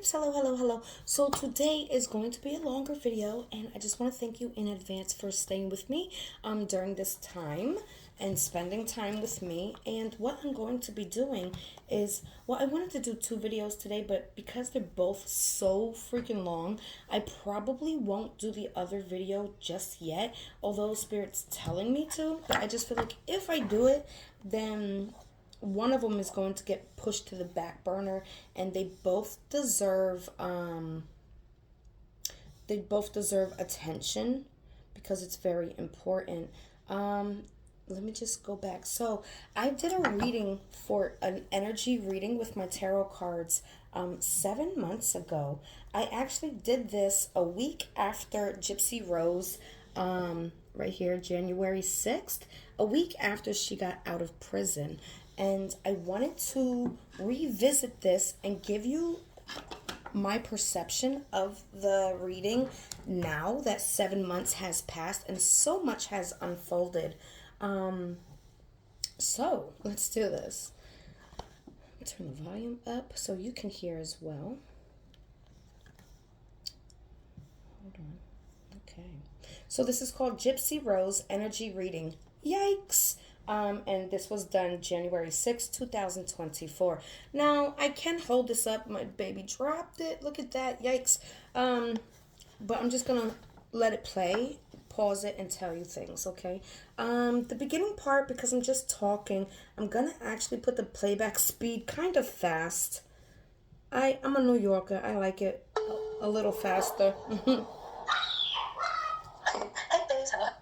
peeps, hello, hello, hello. So today is going to be a longer video, and I just want to thank you in advance for staying with me during this time and spending time with me. And what I'm going to be doing is, well, I wanted to do two videos today, but because they're both so freaking long, I probably won't do the other video just yet, although Spirit's telling me to. But I just feel like if I do it, then one of them is going to get pushed to the back burner, and they both deserve attention because it's very important. Let me just go back. So I did a reading for an energy reading with my tarot cards 7 months ago. I actually did this a week after Gypsy Rose, right here, January 6th, a week after she got out of prison. And I wanted to revisit this and give you my perception of the reading now that 7 months has passed and so much has unfolded. So let's do this. Turn the volume up so you can hear as well. Hold on. Okay. So this is called Gypsy Rose Energy Reading. Yikes! And this was done January 6, 2024. Now, I can hold this up. My baby dropped it. Look at that. Yikes. But I'm just going to let it play, pause it, and tell you things, okay? The beginning part, because I'm just talking, I'm going to actually put the playback speed kind of fast. I'm a New Yorker. I like it a little faster.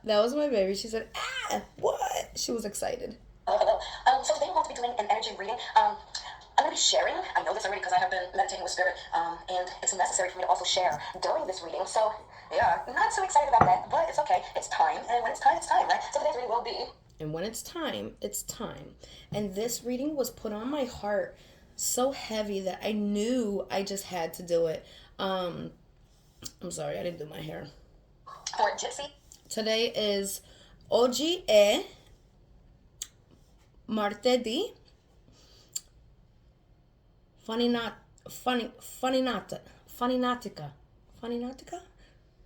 That was my baby. She said, ah, what? She was excited. Hello. So today we're going to be doing an energy reading. I'm going to be sharing. I know this already because I have been meditating with Spirit, and it's necessary for me to also share during this reading. So, yeah, not so excited about that, but it's okay. It's time, and when it's time, right? So today's reading will be... And when it's time, it's time. And this reading was put on my heart so heavy that I knew I just had to do it. I'm sorry, I didn't do my hair. For Gypsy. Today is Oggi è martedì funinatica.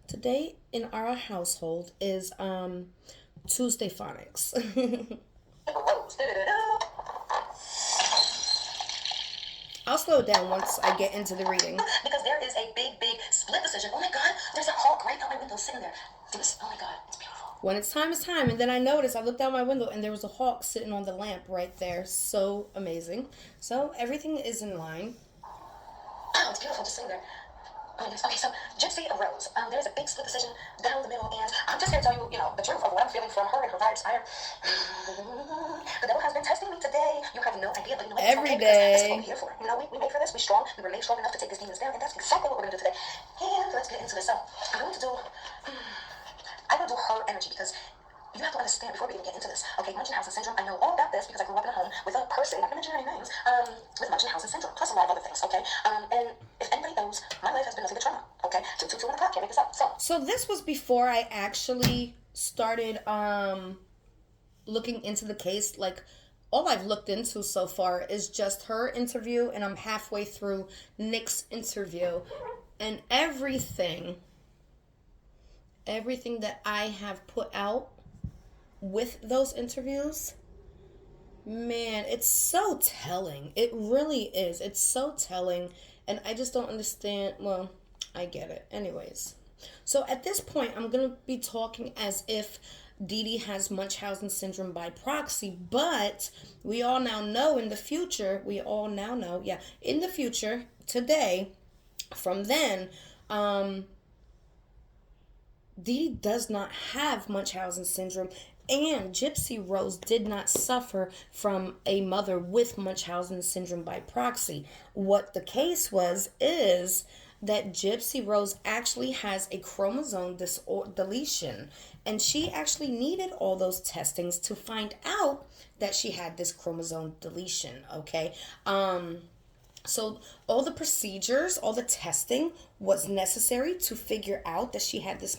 Today in our household is Tuesday phonics. I'll slow it down once I get into the reading. Because there is a big split decision. Oh my God, there's a hawk right out my window sitting there. Oh my God, it's beautiful. When it's time, it's time. And then I noticed, I looked out my window and there was a hawk sitting on the lamp right there. So amazing. So everything is in line. Oh, it's beautiful just sitting there. Okay, so Gypsy Rose. There's a big split decision down the middle, and I'm just here to tell you, the truth of what I'm feeling from her and her vibes. The devil has been testing me today. You have no idea, but you know what? Every day. This is what we're here for. We made for this. We're strong. We were made strong enough to take these demons down, and that's exactly what we're going to do today. And let's get into this. So I'm going to do her energy because you have to understand before we even get into this. Okay, Munchausen syndrome. I know all about this because I grew up in a home with a person, not going to mention any names, with Munchausen syndrome, plus a lot of other things. Okay, and if anybody knows, my life has been nothing but trauma. Okay, 2 o'clock. Can't make this up. So this was before I actually started looking into the case. Like, all I've looked into so far is just her interview, and I'm halfway through Nick's interview, and everything that I have put out with those interviews, man, it's so telling. It really is. It's so telling, and I just don't understand. Well, I get it. Anyways, so at this point, I'm going to be talking as if Dee Dee has Munchausen syndrome by proxy, but we all now know in the future, in the future, today, from then, Dee Dee does not have Munchausen syndrome, and Gypsy Rose did not suffer from a mother with Munchausen syndrome by proxy. What the case is that Gypsy Rose actually has a chromosome deletion, and she actually needed all those testings to find out that she had this chromosome deletion, okay? So all the procedures, all the testing was necessary to figure out that she had this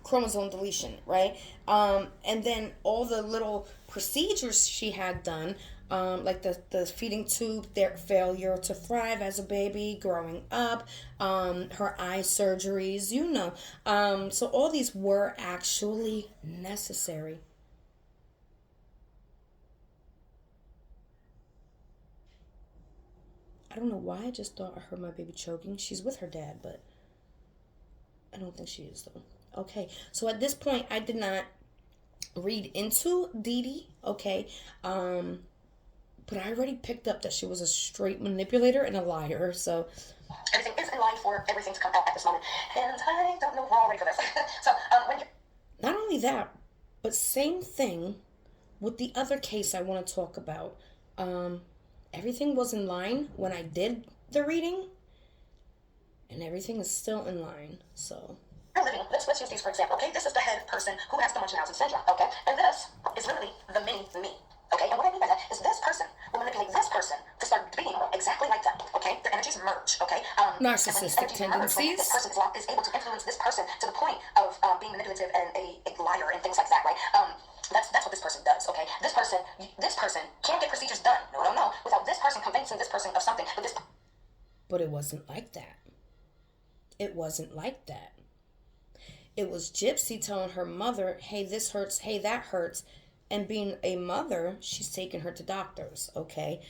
chromosome deletion, right? And then all the little procedures she had done like the feeding tube, their failure to thrive as a baby, growing up, her eye surgeries, you know. So all these were actually necessary. I don't know why I just thought I heard my baby choking. She's with her dad, but I don't think she is though. Okay, so at this point, I did not read into Dee Dee, okay? But I already picked up that she was a straight manipulator and a liar, so. Everything is in line for everything to come out at this moment. And I don't know if we're all ready for this. So, when you Not only that, but same thing with the other case I want to talk about. Everything was in line when I did the reading, and everything is still in line, so. are living, let's use these for example, okay? This is the head person who has the Munchausen syndrome, okay? And this is literally the mini me. Okay, and what I mean by that is this person will manipulate this person to start being exactly like them. Okay, their energies merge. Okay, Narcissistic tendencies. This person is able to influence this person to the point of being manipulative and a liar and things like that, right? That's what this person does. Okay, this person can't get procedures done. No, without this person convincing this person of something. But it wasn't like that. It wasn't like that. It was Gypsy telling her mother, "Hey, this hurts. Hey, that hurts." And being a mother, she's taking her to doctors, okay?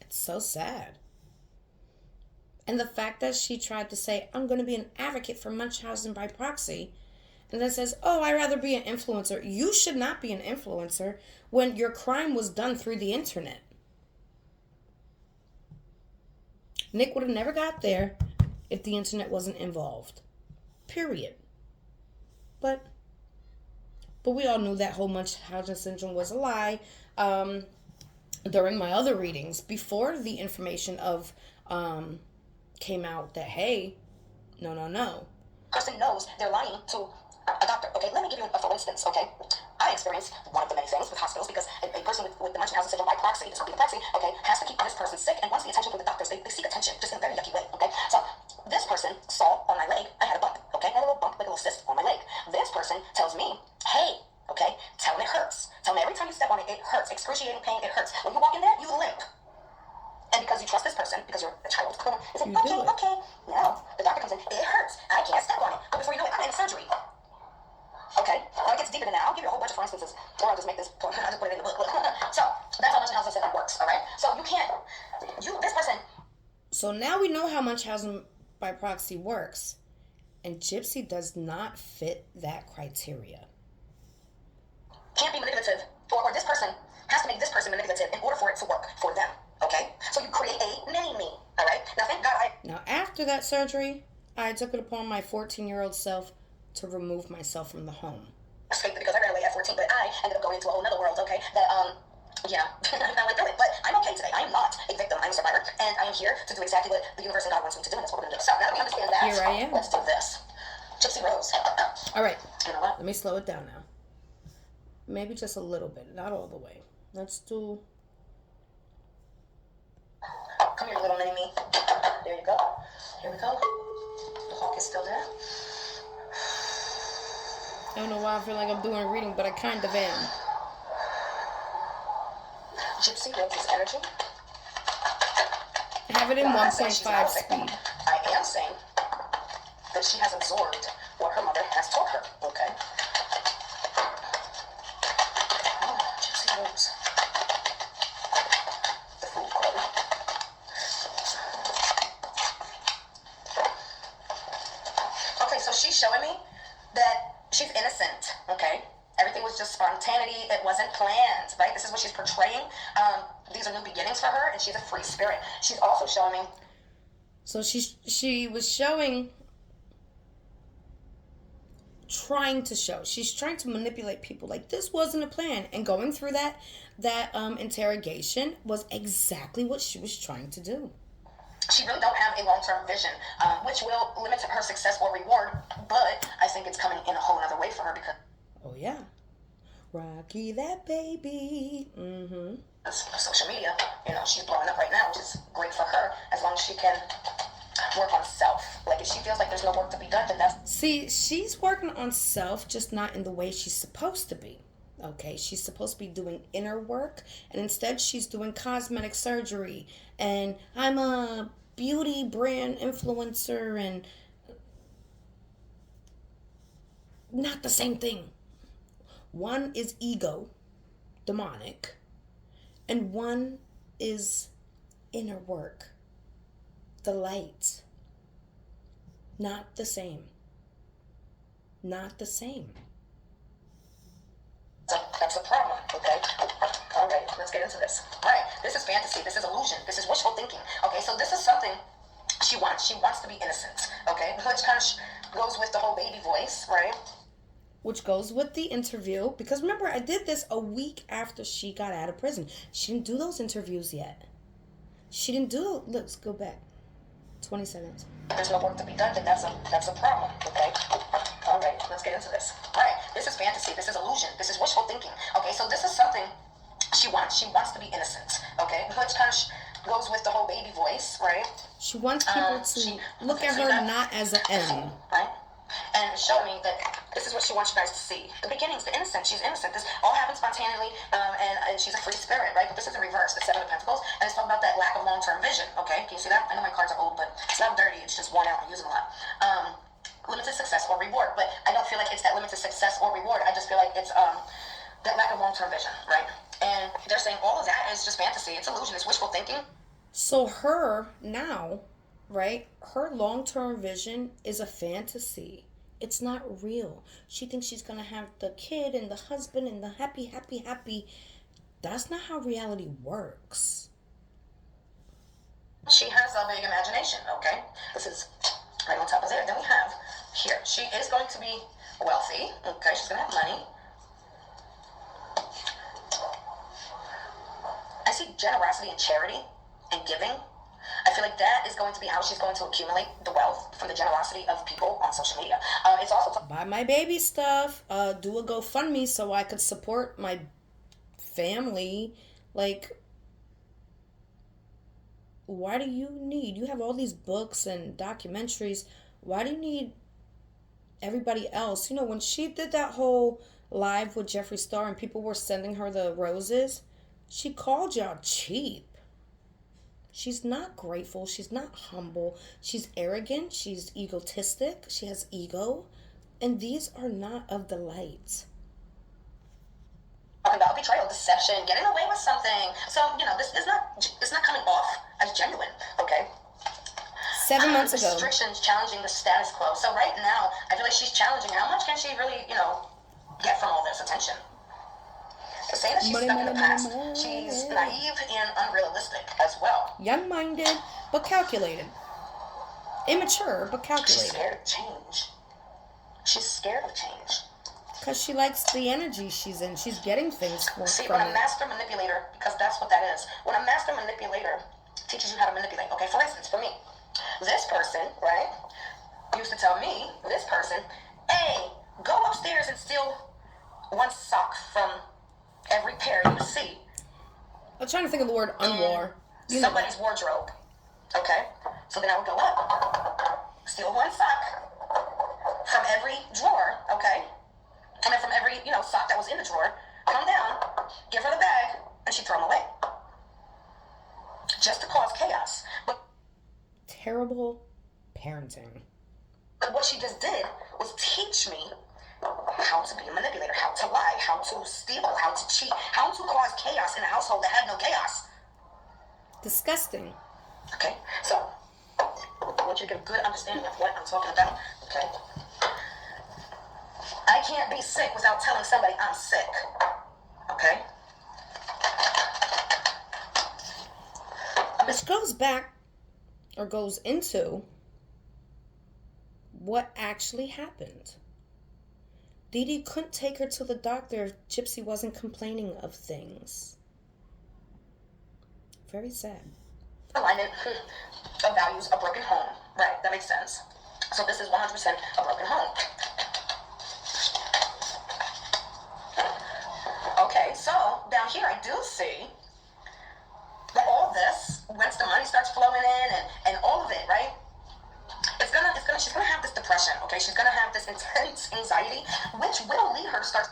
It's so sad. And the fact that she tried to say, "I'm going to be an advocate for Munchausen by proxy," and then says, "Oh, I'd rather be an influencer." You should not be an influencer when your crime was done through the internet. Nick would have never got there if the internet wasn't involved. Period. But we all knew that whole Munchausen syndrome was a lie during my other readings before the information of came out that, hey, no. Person knows they're lying to a doctor. Okay, let me give you a for instance. Okay, I experienced one of the many things with hospitals because a person with the Munchausen syndrome by proxy, this would be the proxy, okay, has to keep this person sick and wants the attention from the doctors. They seek attention just in a very yucky way. Okay, so this person saw on my leg I had a bump. Okay, I had a little bump, like a little cyst on my leg. This person tells me, "Hey, okay, tell me it hurts. Tell me every time you step on it, it hurts. Excruciating pain, it hurts. When you walk in there, you limp." And because you trust this person, because you're a child, you say, okay. Now, the doctor comes in, "It hurts. I can't step on it." But before you know it, I'm in surgery. Okay? Now it gets deeper than that. I'll give you a whole bunch of for instances, or I'll just make this point. I'll just put it in the book. So, that's how Munchausen syndrome works, alright? So, this person. So now we know how Munchausen by proxy works. And Gypsy does not fit that criteria. Can't be manipulative, or this person has to make this person manipulative in order for it to work for them. Okay? So you create a mini-me, alright? Now thank God Now after that surgery, I took it upon my 14-year-old self to remove myself from the home. Escaped it because I ran away at 14, but I ended up going into a whole nother world, okay? That, I went through it, but I'm okay today. I am not a victim. I'm a survivor, and I am here to do exactly what the universe and God wants me to do, and that's what we're going to do. So now that we understand that, here I am. Let's do this. Gypsy Rose. All right. You know what? Let me slow it down now. Maybe just a little bit, not all the way. Let's do... Come here, little mini-me. There you go. Here we go. The hawk is still there. I don't know why I feel like I'm doing a reading, but I kind of am. Gypsy Rose's energy. Have it in 1.5 speed. I am saying that she has absorbed what her mother has taught her. Okay. Oh, Gypsy Rose. The fool card. Okay, so she's showing me that she's innocent. Okay. Everything was just spontaneity. It wasn't planned, right? This is what she's portraying. These are new beginnings for her, and she's a free spirit. She's also showing me. So she was showing, trying to show. She's trying to manipulate people. Like, this wasn't a plan. And going through that interrogation was exactly what she was trying to do. She really don't have a long-term vision, which will limit her success or reward. But I think it's coming in a whole other way for her because. Oh, yeah. Rocky that baby. Mm-hmm. Social media, she's blowing up right now, which is great for her, as long as she can work on self. Like, if she feels like there's no work to be done, then that's... See, she's working on self, just not in the way she's supposed to be. Okay, she's supposed to be doing inner work, and instead she's doing cosmetic surgery. And I'm a beauty brand influencer, and not the same thing. One is ego, demonic, and one is inner work, the light. Not the same. Not the same. That's the problem, okay? All right, let's get into this. All right, this is fantasy. This is illusion. This is wishful thinking. Okay, so this is something she wants. She wants to be innocent, okay? Which kind of goes with the whole baby voice, right? Which goes with the interview. Because remember, I did this a week after she got out of prison. She didn't do those interviews yet. She didn't do... Let's go back. 20 seconds. There's no work to be done, then that's a problem, okay? All right, let's get into this. All right, this is fantasy. This is illusion. This is wishful thinking. Okay, so this is something she wants. She wants to be innocent, okay? Which kind of goes with the whole baby voice, right? She wants people to look at her not as an M. Right? And show me that this is what she wants you guys to see. The beginnings, the innocent. She's innocent. This all happens spontaneously, and she's a free spirit, right? But this is in reverse, the Seven of Pentacles, and it's talking about that lack of long-term vision, okay? Can you see that? I know my cards are old, but it's not dirty. It's just worn out. I'm using a lot. Limited success or reward, but I don't feel like it's that limited success or reward. I just feel like it's that lack of long-term vision, right? And they're saying all of that is just fantasy. It's illusion. It's wishful thinking. So her now, right? Her long-term vision is a fantasy. It's not real. She thinks she's going to have the kid and the husband and the happy, happy, happy. That's not how reality works. She has a big imagination, okay? This is right on top of there. Then we have here. She is going to be wealthy, okay? She's going to have money. I see generosity and charity and giving. I feel like that is going to be how she's going to accumulate the wealth from the generosity of people on social media. It's also buy my baby stuff. Do a GoFundMe so I could support my family. Like, why do you need? You have all these books and documentaries. Why do you need everybody else? You know, when she did that whole live with Jeffree Star and people were sending her the roses, she called y'all cheap. She's not grateful. She's not humble. She's arrogant. She's egotistic. She has ego. And these are not of the light. talking about betrayal, deception, getting away with something. So, you know, this is not coming off as genuine, okay? 7 months ago. Restrictions challenging the status quo. So right now, I feel like she's challenging how much can she really, get from all this attention. To say that she's stuck in the past, she's naive and unrealistic as well. Young-minded, but calculated. Immature, but calculated. She's scared of change. She's scared of change. Because she likes the energy she's in. She's getting things from when a master manipulator, because that's what that is. When a master manipulator teaches you how to manipulate. Okay, for instance, for me, this person, right, used to tell me, this person, hey, go upstairs and steal one sock from every pair you see. I'm trying to think of the word unwar. Somebody's wardrobe. Okay? So then I would go up, steal one sock from every drawer, okay? And then from every, sock that was in the drawer, come down, give her the bag, and she'd throw them away. Just to cause chaos. But terrible parenting. But what she just did was teach me how to be a manipulator, how to lie, how to steal, how to cheat, how to cause chaos in a household that had no chaos. Disgusting. Okay, so I want you to get a good understanding of what I'm talking about. Okay, I can't be sick without telling somebody I'm sick. Okay. Which goes back or goes into what actually happened. Dee Dee couldn't take her to the doctor if Gypsy wasn't complaining of things. Very sad. Alignment of values, a broken home. Right, that makes sense. So this is 100% a broken home. Okay, so down here I do see that all this, once the money starts flowing in and all of it, right? She's gonna have this depression, okay? She's gonna have this intense anxiety, which will lead her to start.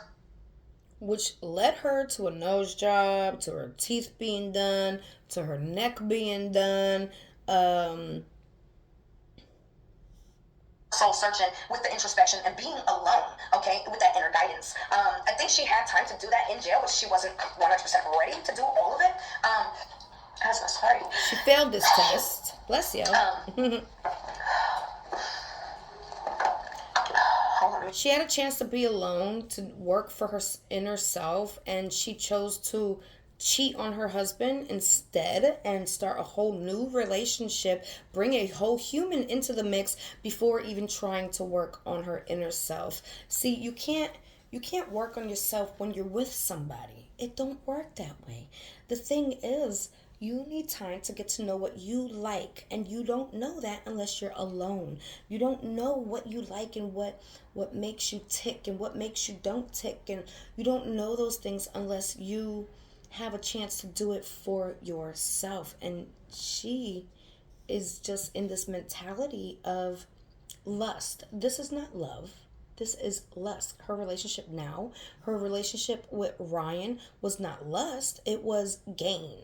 which led her to a nose job, to her teeth being done, to her neck being done. Soul searching with the introspection and being alone, okay, with that inner guidance. I think she had time to do that in jail, but she wasn't 100% ready to do all of it. I'm so sorry. She failed this test. Bless you. She had a chance to be alone, to work for her inner self, and she chose to cheat on her husband instead and start a whole new relationship, bring a whole human into the mix before even trying to work on her inner self. See, you can't work on yourself when you're with somebody. It don't work that way. The thing is, you need time to get to know what you like, and you don't know that unless you're alone. You don't know what you like and what makes you tick and what makes you don't tick, and you don't know those things unless you have a chance to do it for yourself. And she is just in this mentality of lust. This is not love. This is lust. Her relationship now, her relationship with Ryan was not lust, it was gain.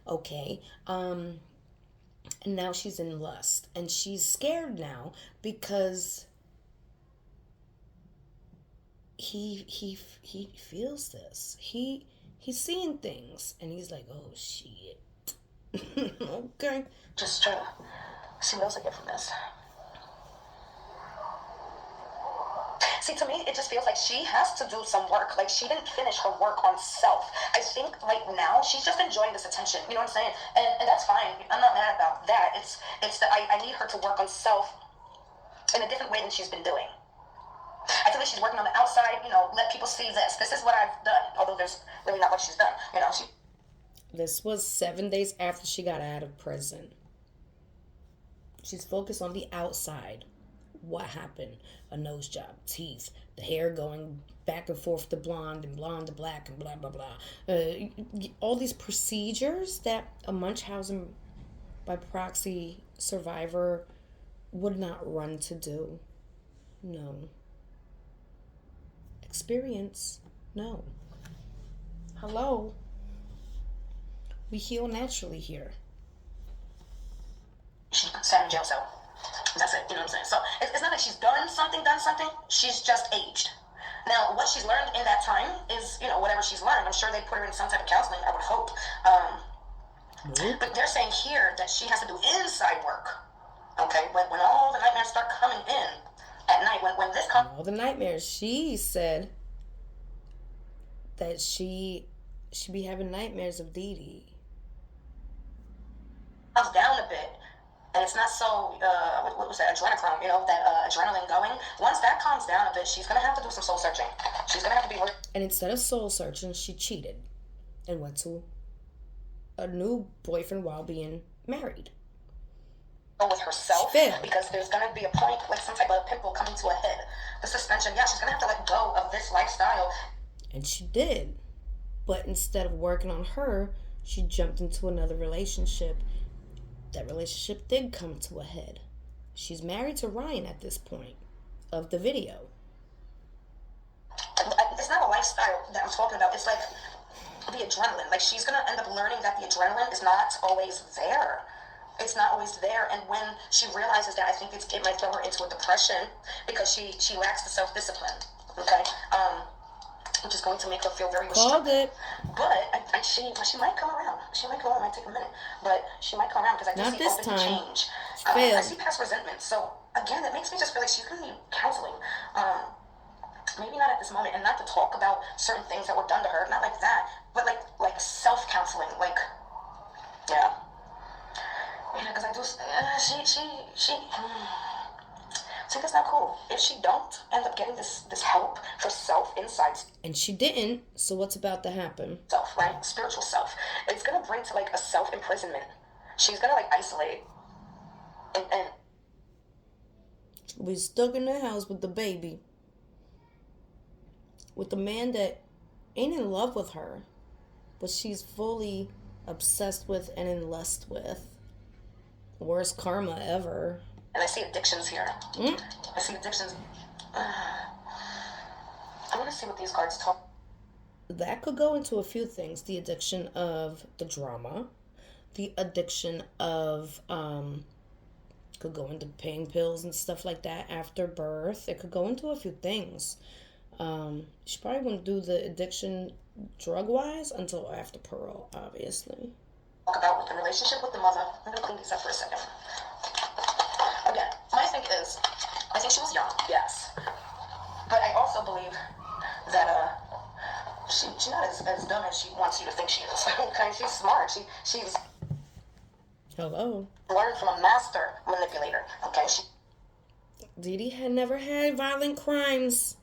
Okay? And now she's in lust. And she's scared now because he feels this. He's seeing things and he's like, oh shit. Okay. Just try to see what else I get from this. See, to me, it just feels like she has to do some work. Like, she didn't finish her work on self. I think, like, now, she's just enjoying this attention. You know what I'm saying? And that's fine. I'm not mad about that. It's that I need her to work on self in a different way than she's been doing. I feel like she's working on the outside, let people see this. This is what I've done. Although there's really not what she's done. This was 7 days after she got out of prison. She's focused on the outside. What happened? A nose job, teeth, the hair going back and forth to blonde and blonde to black and blah, blah, blah. All these procedures that a Munchausen by proxy survivor would not run to do. No. Experience? No. Hello? We heal naturally here. She sat in jail cell. That's it, you know what I'm saying? So it's not like she's done something. She's just aged. Now, what she's learned in that time is, whatever she's learned. I'm sure they put her in some type of counseling, I would hope. But they're saying here that she has to do inside work. Okay? When all the nightmares start coming in at night, when this comes... All the nightmares. She said that she be having nightmares of Dee Dee. Comes down a bit, and it's not so, what was that, adrenochrome, that adrenaline going. Once that calms down a bit, she's going to have to do some soul searching. She's going to have to be... And instead of soul searching, she cheated and went to a new boyfriend while being married. With herself, because there's going to be a point, like some type of pimple coming to a head. The suspension, she's going to have to let go of this lifestyle. And she did. But instead of working on her, she jumped into another relationship. That relationship did come to a head. She's married to Ryan at this point of the video. It's not a lifestyle that I'm talking about. It's like the adrenaline. Like, she's going to end up learning that the adrenaline is not always there. It's not always there. And when she realizes that, I think it might throw her into a depression because she lacks the self-discipline. Okay? Which is going to make her feel very restricted. But she might come around. She might come around. It might take a minute. But she might come around because I do see open to change. I see past resentment. So, again, that makes me just feel like she's going to need counseling. Maybe not at this moment. And not to talk about certain things that were done to her. Not like that. But like self-counseling. Like, yeah. Yeah, because I do... See, that's not cool. If she don't end up getting this help for self insights, and she didn't, so what's about to happen? Self, right? Spiritual self. It's gonna bring to a self imprisonment. She's gonna isolate, and we're stuck in the house with the baby, with the man that ain't in love with her, but she's fully obsessed with and in lust with. Worst karma ever. And I see addictions here. I see addictions. I want to see what these cards talk. that could go into a few things. The addiction of the drama, the addiction of could go into pain pills and stuff like that after birth. It could go into a few things. She probably wouldn't do the addiction drug wise until after parole, obviously. Talk about the relationship with the mother. I'm gonna clean these up for a second. Again, my thing is, I think she was young, yes, but I also believe that she's not as dumb as she wants you to think she is. Okay, she's smart. She's Hello. learned from a master manipulator. Okay, Dee Dee had never had violent crimes.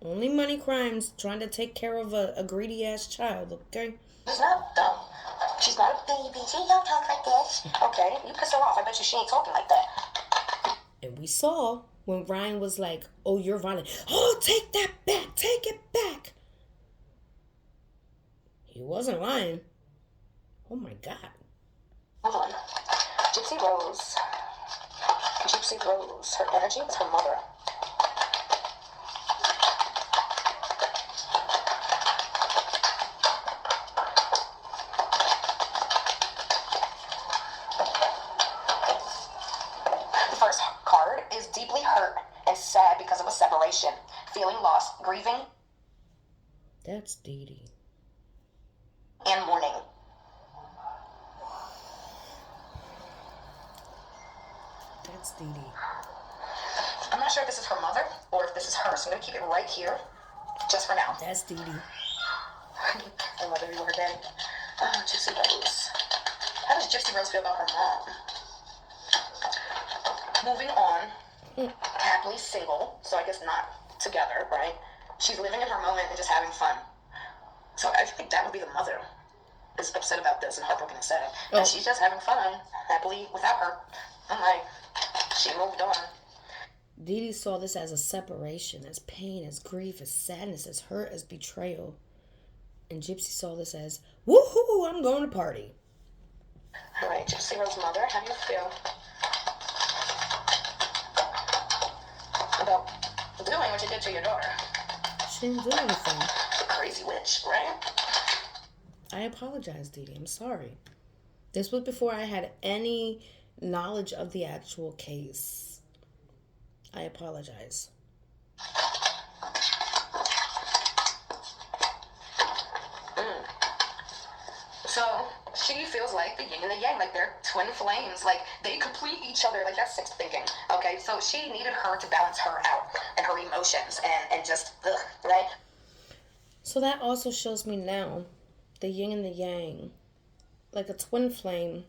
Only money crimes, trying to take care of a greedy ass child, okay? she's not dumb. She's not a baby. She don't talk like this. Okay, you piss her off. I bet you she ain't talking like that. And we saw when Ryan was like, oh, you're violent. Oh, take that back. Take it back. He wasn't lying. Oh my God. Hold on. Gypsy Rose. Gypsy Rose. Her energy was her mother. The first card is deeply hurt and sad because of a separation, feeling lost, grieving, That's Dee Dee. and mourning. That's Dee Dee. I'm not sure if this is her mother or if this is her, so I'm going to keep it right here just for now. That's Dee Dee. I love every word then. Gypsy Rose. How does Gypsy Rose feel about her mom? Moving on, happily single, so I guess not together, right? She's living in her moment and just having fun. So I think that would be the mother is upset about this and heartbroken and sad. Oh. And she's just having fun, happily without her. I'm like, she moved on. Dee Dee saw this as a separation, as pain, as grief, as sadness, as hurt, as betrayal. And Gypsy saw this as, woohoo, I'm going to party. All right, Gypsy Rose mother, how do you feel about doing what you did to your daughter? She didn't do anything. The crazy witch, right? I apologize, Dee Dee. I'm sorry. This was before I had any knowledge of the actual case. I apologize. So she feels like the yin and the yang, like they're twin flames, like they complete each other, like that's sixth thinking. Okay, so she needed her to balance her out and her emotions and just right? So that also shows me now the yin and the yang, like a twin flame,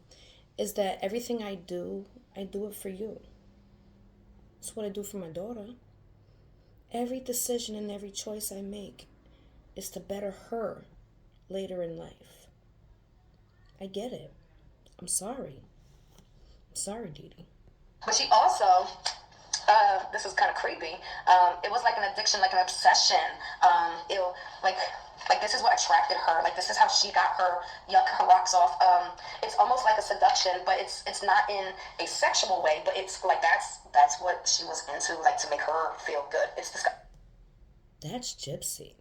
is that everything I do it for you. It's what I do for my daughter. Every decision and every choice I make is to better her later in life. I get it. I'm sorry. I'm sorry, Dee Dee. But she also, this is kind of creepy. It was like an addiction, like an obsession. Like this is what attracted her. Like this is how she got her rocks off. It's almost like a seduction, but it's not in a sexual way. But it's like that's what she was into, like to make her feel good. It's disgusting. That's Gypsy.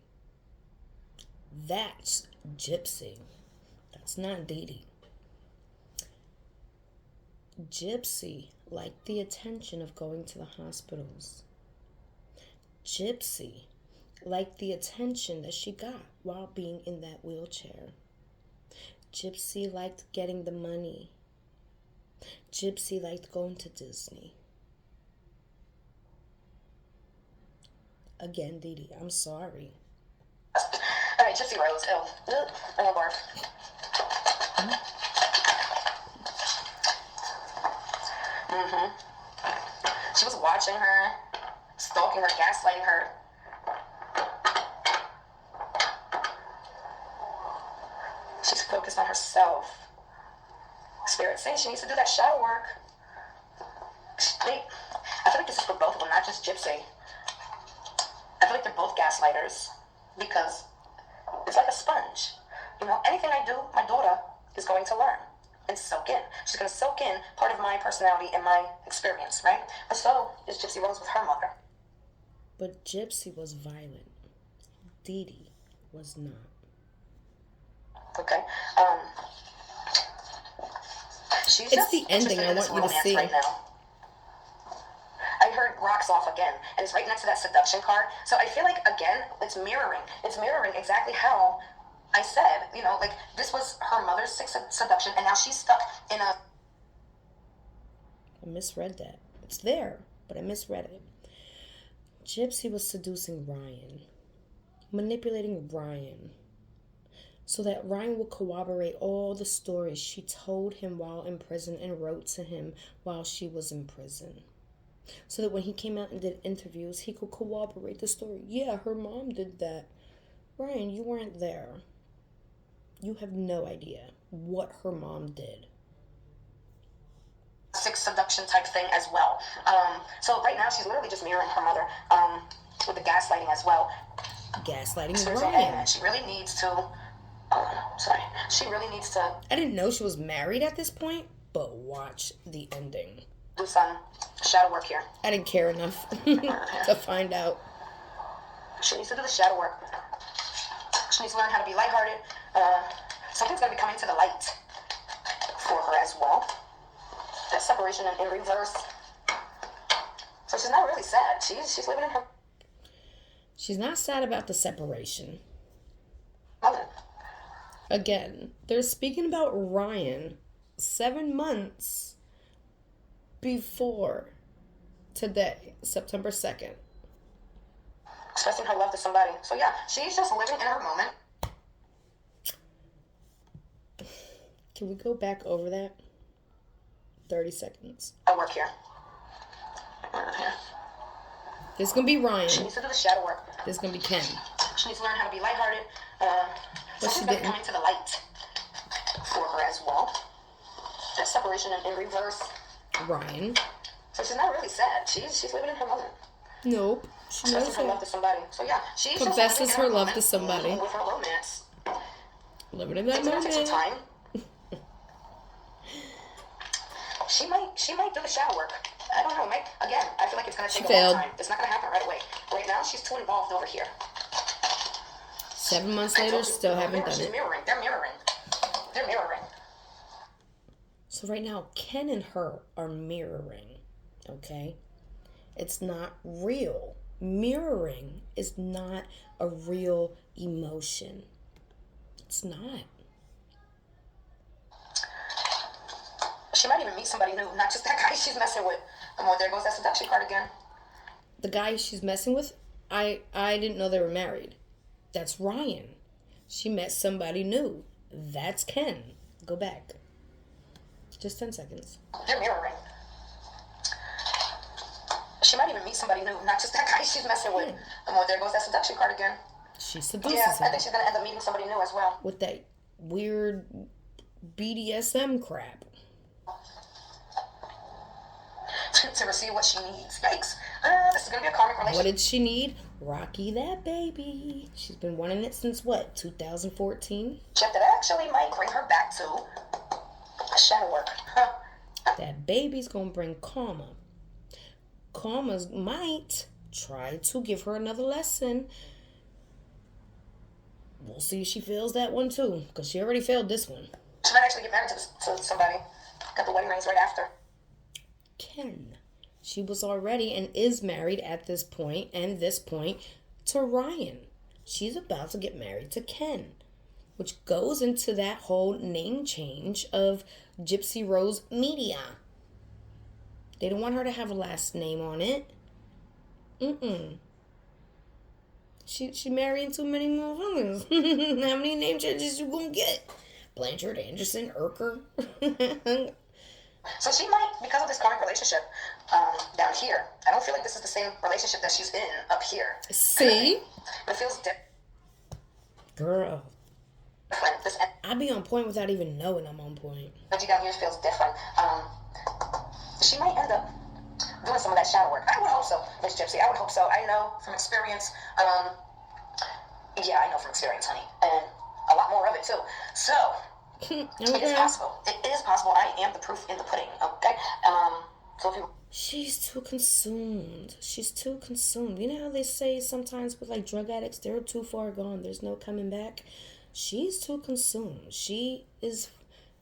That's Gypsy. That's not Dee Dee. Gypsy liked the attention of going to the hospitals. Gypsy liked the attention that she got while being in that wheelchair. Gypsy liked getting the money. Gypsy liked going to Disney. Again, Dee Dee, I'm sorry. All right, Gypsy Rose. I want barf. She was watching her, stalking her, gaslighting her. She's focused on herself. Spirit saying she needs to do that shadow work. I feel like this is for both of them, not just Gypsy. I feel like they're both gaslighters because it's like a sponge. You know, anything I do, my daughter is going to learn and soak in. She's going to soak in part of my personality and my experience, right? But so is Gypsy Rose with her mother. But Gypsy was violent. Dee Dee was not. Okay. She's It's just the ending interested I in this want you to romance see. right now. I heard rocks off again, and it's right next to that seduction card. So I feel like, again, it's mirroring. It's mirroring exactly how I said, like this was her mother's seduction, and now she's stuck in a... I misread that. It's there, but I misread it. Gypsy was seducing Ryan, manipulating Ryan, so that Ryan would corroborate all the stories she told him while in prison and wrote to him while she was in prison. So that when he came out and did interviews, he could corroborate the story. Yeah, her mom did that. Ryan, you weren't there. You have no idea what her mom did. Seduction type thing as well. So right now she's literally just mirroring her mother with the gaslighting as well. Gaslighting So Ryan. she really needs to... She really needs to... I didn't know she was married at this point, but watch the ending. Do some shadow work here. I didn't care enough to find out. She needs to do the shadow work. She needs to learn how to be lighthearted. Something's going to be coming to the light for her as well. That separation in reverse. So she's not really sad. She's living in her... She's not sad about the separation. mother. Again, they're speaking about Ryan 7 months before today, September 2nd. Expressing her love to somebody. So yeah, she's just living in her moment. Can we go back over that? 30 seconds. I work here. This is going to be Ryan. She needs to do the shadow work. This is going to be Ken. She needs to learn how to be lighthearted. Something's going to be coming to the light for her as well. That separation in reverse. Ryan. So she's not really sad. She's living in her moment. Nope. She knows Expressing her love to somebody. So yeah, she's just confesses living in her love moment, to somebody. With her romance. Living in that It's going to take some moment. time. She might do the shadow work. I don't know. Again, I feel like it's going to take a long time. It's not going to happen right away. Right now, she's too involved over here. 7 months later, still haven't done She's it. mirroring. They're mirroring. They're mirroring. So right now, Ken and her are mirroring, okay? It's not real. Mirroring is not a real emotion. It's not. She might even meet somebody new, not just that guy she's messing with. Oh, there goes that seduction card again. The guy she's messing with, I didn't know they were married. That's Ryan. She met somebody new. That's Ken. Go back. Just 10 seconds. They're mirroring. She might even meet somebody new, not just that guy she's messing with. Oh, there goes that seduction card again. She seduces Yeah, him I think she's going to end up meeting somebody new as well. with that weird BDSM crap. To receive what she needs. Yikes. This is going to be a karmic relationship. What did she need? Rocky that baby. She's been wanting it since what, 2014? That actually might bring her back to shadow work. That baby's gonna bring karma. Karma might try to give her another lesson. We'll see if she fails that one too, because she already failed this one. She might actually get married to somebody. Got the wedding rings right after. Ken. She was already and is married at this point to Ryan. She's about to get married to Ken, which goes into that whole name change of Gypsy Rose Media. They don't want her to have a last name on it. She marrying too many motherfuckers. How many name changes you gonna get? Blanchard, Anderson, Urker. So she might, because of this karmic relationship down here, I don't feel like this is the same relationship that she's in up here. See? It feels Girl. different. This I be on point without even knowing I'm on point. energy down here feels different. She might end up doing some of that shadow work. I would hope so, Miss Gypsy. I would hope so. I know from experience. Yeah, I know from experience, honey. And a lot more of it, too. So... Okay. It is possible. It is possible. I am the proof in the pudding. Okay. So if you She's too consumed. She's too consumed. You know how they say sometimes with like drug addicts, they're too far gone. There's no coming back. She's too consumed. She is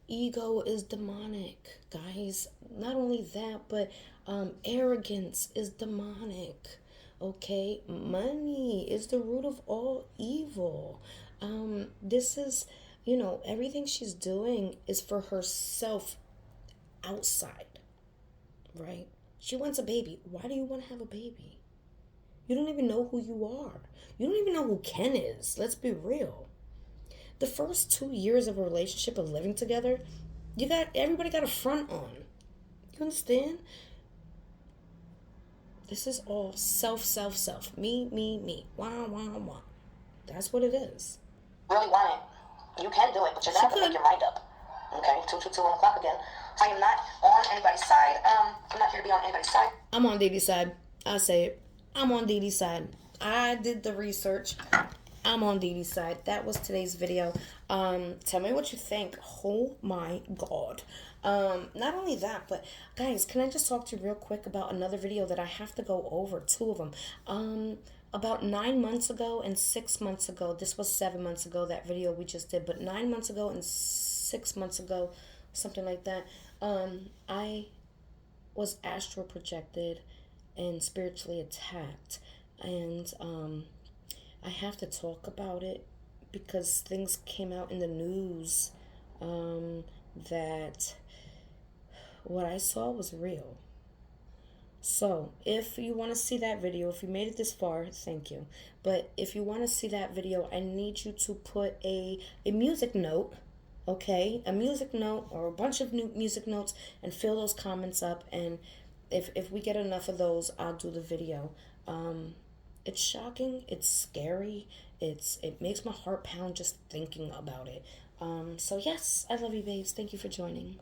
ego is demonic, guys. Not only that, but arrogance is demonic. Okay, money is the root of all evil. This is, everything she's doing is for herself outside, right? She wants a baby. Why do you want to have a baby? You don't even know who you are. You don't even know who Ken is. Let's be real. The first 2 years of a relationship of living together, everybody got a front on. You understand? This is all self, self, self. Me, me, me. Wah, wah, wah. That's what it is. really want it, you can do it, but you're gonna have to make your mind up. Okay, 222 on the clock again. I am not on anybody's side. I'm not here to be on anybody's side. I'm on Dee Dee's side. I say it. I'm on Dee Dee's side. I did the research. I'm on Dee Dee's side. That was today's video. Tell me what you think. Oh my god. Not only that, but guys, can I just talk to you real quick about another video that I have to go over? Two of them. About 9 months ago and 6 months ago, this was 7 months ago, that video we just did, but 9 months ago and 6 months ago, something like that, I was astral projected and spiritually attacked. And I have to talk about it because things came out in the news that what I saw was real. So, if you want to see that video, if you made it this far, thank you. But if you want to see that video, I need you to put a music note, okay? A music note or a bunch of new music notes and fill those comments up. And if we get enough of those, I'll do the video. It's shocking. It's scary. It makes my heart pound just thinking about it. So, yes, I love you, babes. Thank you for joining.